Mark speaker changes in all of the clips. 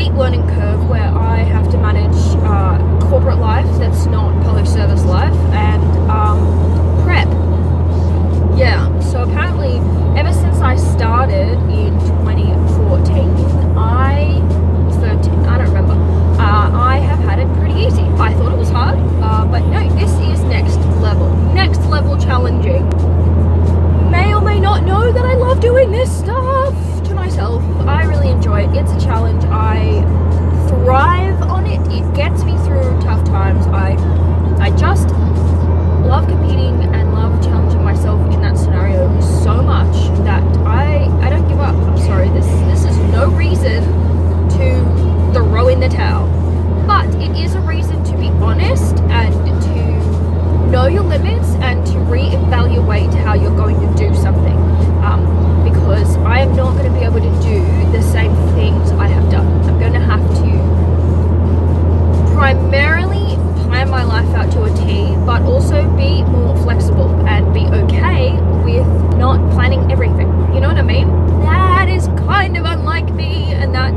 Speaker 1: steep learning curve where I have to manage corporate life that's not public service life and prep. Yeah, so apparently ever since I started in 2014, 13, I don't remember, I have had it pretty easy. I thought it was hard, but no, this is next level challenging. May or may not know that I love doing this stuff to myself. I really enjoy it. It's a challenge. I thrive on it. It gets me through tough times. I just love competing and love challenging myself in that scenario so much that I don't give up. I'm sorry, this is no reason to throw in the towel, but it is a reason to be honest and to know your limits and to reevaluate how you're going to do something, because I am not going to be able to do the same things I have done. I'm going to have to primarily plan my life out to a T, but also be more flexible and be okay with not planning everything. You know what I mean? That is kind of unlike me, and that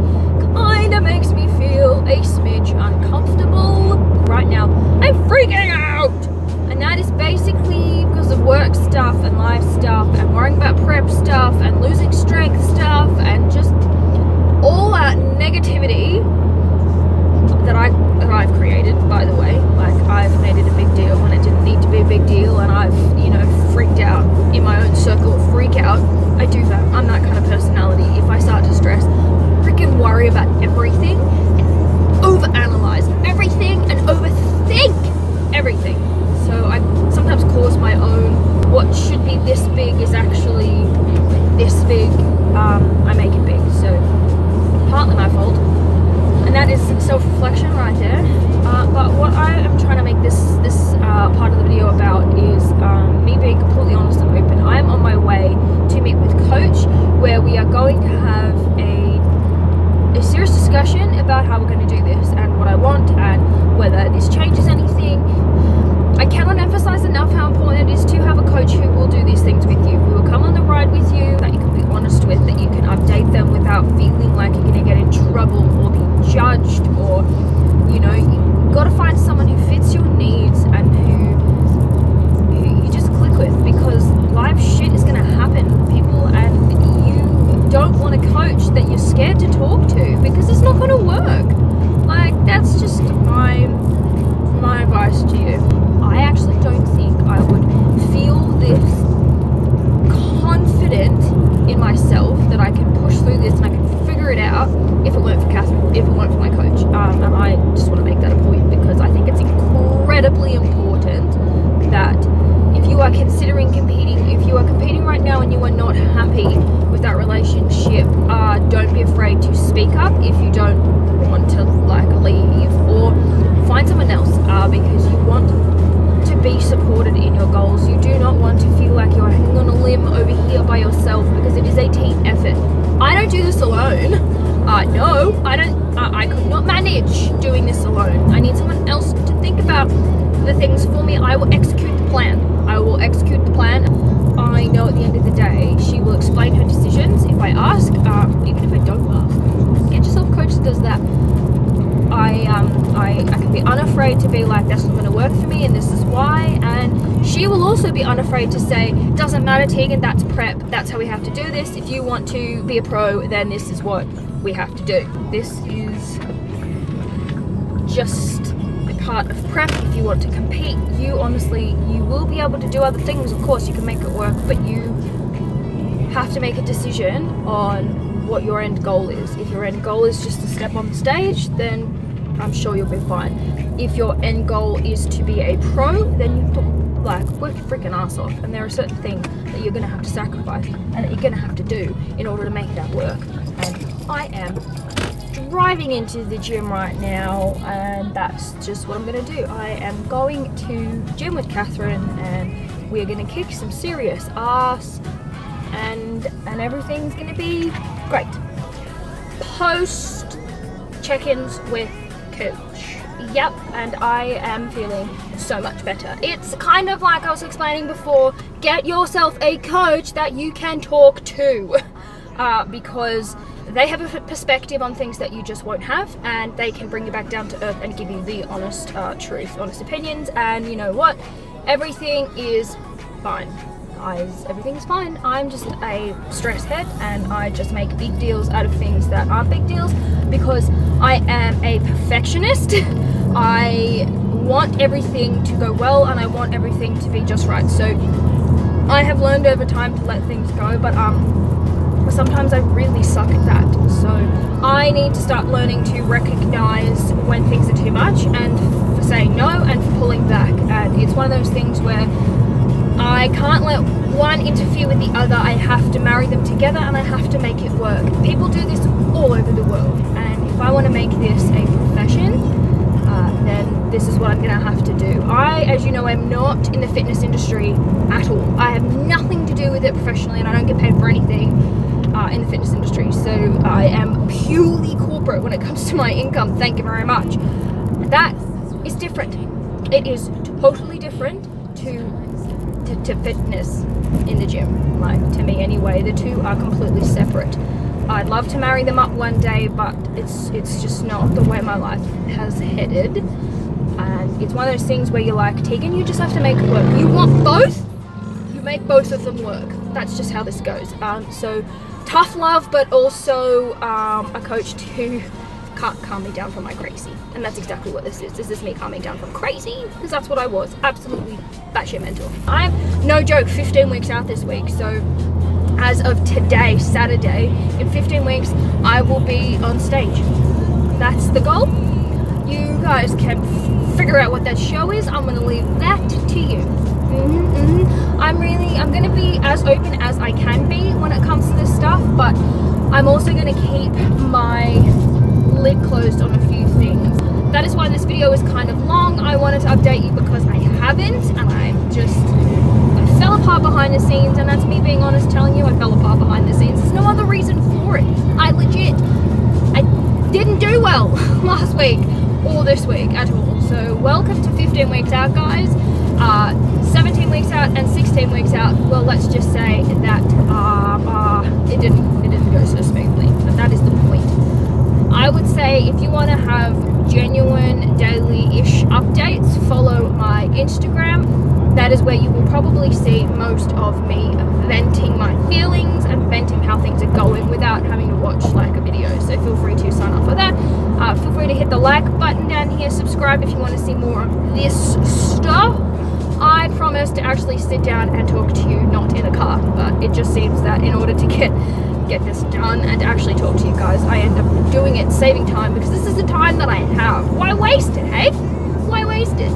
Speaker 1: kind of makes me feel a smidge uncomfortable. Right now, I'm freaking out! And that is basically because of work stuff and life stuff and worrying about prep stuff and losing strength stuff and just all that negativity that I've created, by the way. Like, I've made it a big deal when it didn't need to be a big deal, and I've, freaked out in my own circle of freak out. I do that. I'm that kind of personality. If I start to stress, freaking worry about everything, overanalyze everything, and overthink everything. So I sometimes cause my own, what should be this big is actually this big. I make it big. So partly my fault. And that is self-reflection right there. But what I am trying to make this part of the video about is me being completely honest and open. I am on my way to meet with Coach, where we are going to have a serious discussion about how we're going to do this and what I want and whether this changes anything. I cannot emphasize enough how important it is to have a coach who will do these things with you, who will come on the ride with you, that you can be honest with, that you can update them without feeling like you're going to get in trouble or be judged, or, you've got to find someone who fits your needs and who you just click with, because life shit is going to happen, people, and you don't want a coach that you're scared to talk to, because it's not going to work. Like, that's just my advice to you. I actually don't think I would feel this confident in myself that I can push through this and I can figure it out if it weren't for Catherine, if it weren't for my coach. And I just want to make that a point, because I think it's incredibly important that if you are considering competing, if you are competing right now and you are not happy with that relationship, don't be afraid to speak up if you don't want to leave, or find someone else, because you want to be supported in your goals. You do not want to feel like you're hanging on a limb over here by yourself, because it is a team effort. I don't do this alone. No, I don't. I could not manage doing this alone. I need someone else to think about the things for me. I will execute the plan. I know at the end of the day, she will explain her decisions if I ask, even if I don't ask. Get yourself a coach that does that. I can be unafraid to be like, that's not going to work for me and this is why, and she will also be unafraid to say, doesn't matter, Teeghan, that's prep, that's how we have to do this. If you want to be a pro, then this is what we have to do. This is just a part of prep. If you want to compete, you will be able to do other things. Of course, you can make it work, but you have to make a decision on what your end goal is. If your end goal is just to step on the stage, then I'm sure you'll be fine. If your end goal is to be a pro, then you have to work your freaking ass off, and there are certain things that you're gonna have to sacrifice and that you're gonna have to do in order to make that work. And I am driving into the gym right now, and that's just what I'm gonna do. I am going to gym with Catherine, and we're gonna kick some serious ass, and everything's gonna be great. Post check-ins with Coach. Yep, and I am feeling so much better. It's kind of like I was explaining before, get yourself a coach that you can talk to, because they have a perspective on things that you just won't have, and they can bring you back down to earth and give you the honest truth, honest opinions. And you know what? Everything is fine. Guys, everything's fine. I'm just a stress head, and I just make big deals out of things that aren't big deals because I am a perfectionist. I want everything to go well, and I want everything to be just right. So I have learned over time to let things go, but sometimes I really suck at that. So I need to start learning to recognize when things are too much, and for saying no, and for pulling back. And it's one of those things where I can't let one interfere with the other. I have to marry them together, and I have to make it work. People do this all over the world, and if I want to make this a profession, then this is what I'm gonna have to do. I, as you know, am not in the fitness industry at all. I have nothing to do with it professionally, and I don't get paid for anything in the fitness industry. So I am purely corporate when it comes to my income. Thank you very much. That is different. It is totally different to fitness in the gym. Like, to me anyway, the two are completely separate. I'd love to marry them up one day, but it's just not the way my life has headed. And it's one of those things where you're like, Teeghan, you just have to make it work. You want both, you make both of them work. That's just how this goes. So tough love, but also a coach to calm me down from my crazy. And that's exactly what this is. This is me calming down from crazy, because that's what I was. Absolutely batshit mental. I'm, no joke, 15 weeks out this week. So as of today, Saturday, in 15 weeks, I will be on stage. That's the goal. You guys can figure out what that show is. I'm going to leave that to you. I'm going to be as open as I can be when it comes to this stuff, but I'm also going to keep my lid closed on a few things. That is why this video is kind of long. I wanted to update you because I haven't, and I fell apart behind the scenes, and that's me being honest, telling you I fell apart behind the scenes. There's no other reason for it. I didn't do well last week or this week at all. So welcome to 15 weeks out, guys. 17 weeks out and 16 weeks out. Well, let's just say that it didn't go so smoothly, but that is the point. I would say if you want to have genuine daily-ish updates, follow my Instagram. That is where you will probably see most of me venting my feelings and venting how things are going without having to watch like a video. So feel free to sign up for that. Feel free to hit the like button down here, subscribe if you want to see more of this stuff. I promise to actually sit down and talk to you, not in a car, but it just seems that in order to get this done and actually talk to you guys, I end up doing it, saving time, because this is the time that I have. Why waste it, hey? Why waste it?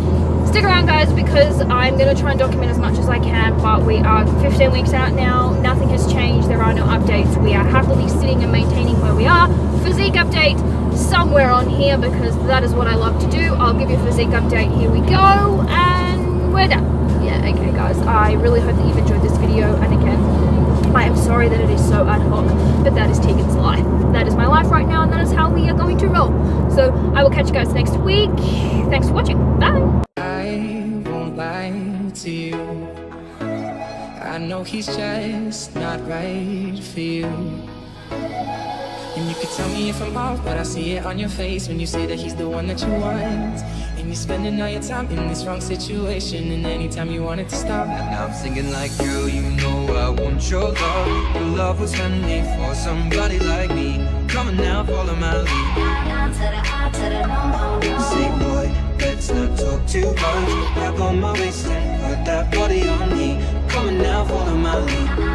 Speaker 1: Stick around, guys, because I'm going to try and document as much as I can, but we are 15 weeks out now. Nothing has changed. There are no updates. We are happily sitting and maintaining where we are. Physique update somewhere on here, because that is what I love to do. I'll give you a physique update. Here we go, and we're done. Yeah, okay, guys. I really hope that you've enjoyed this video, and again, I am sorry that it is so ad hoc, but that is Teeghan's life. That is my life right now, and that is how we are going to roll. So I will catch you guys next week. Thanks for watching. Bye.
Speaker 2: I won't lie to you. I know he's just not right for you. And you can tell me if I'm off, but I see it on your face when you say that he's the one that you want. And you're spending all your time in this wrong situation, and anytime you want it to stop.
Speaker 3: And I'm singing like, girl, you know I want your love. Your love was handmade for somebody like me. Come on now, follow my lead. Say, boy, let's not talk too much. Grab on my waist and put that body on me. Come on now, follow my lead.